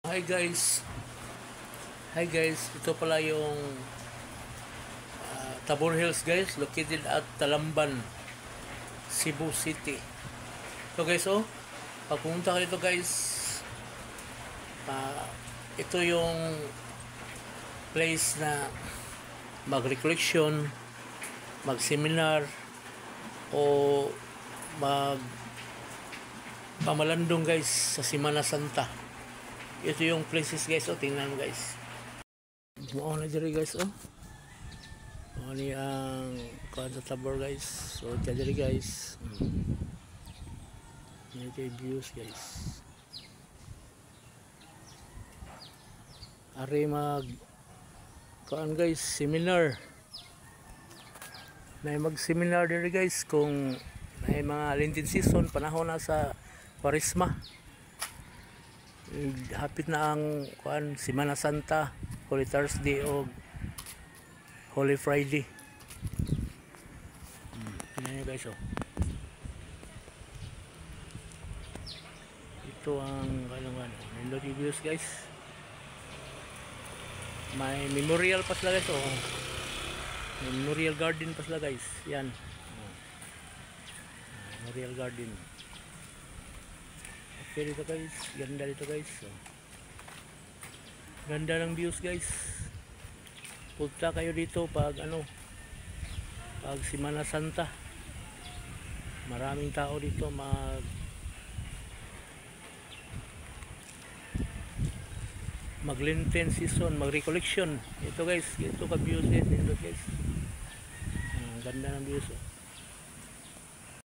Hi guys. Hi guys, ito pala yung Tabor Hills guys, located at Talamban, Cebu City. So guys, pag pumunta kayo dito guys, ito yung place na mag-recollection, mag-seminar, o pamalandong guys sa Semana Santa. Ito yung places guys, tingnan mo guys. Buo na diri guys, ano ang kuan sa Tabor guys. So diri guys, ito yung views guys. Ari mag kuan guys, seminar. May mag-seminar diri guys kung may mga Lenten season, panahon na sa Kwaresma. Hapit na ang kuan, Semana Santa, Holy Thursday o Holy Friday. Tingnan nyo guys, ito ang nindot views guys. May memorial pa sila guys, may memorial garden pa sila guys. Yan, memorial garden. Okay dito guys, ganda dito guys. Ganda ng views guys. Punta kayo dito pag pag Semana Santa. Maraming tao dito mag-Lenten season, mag-recollection. Ito guys, ito ka views guys, ito guys. Ganda ng views.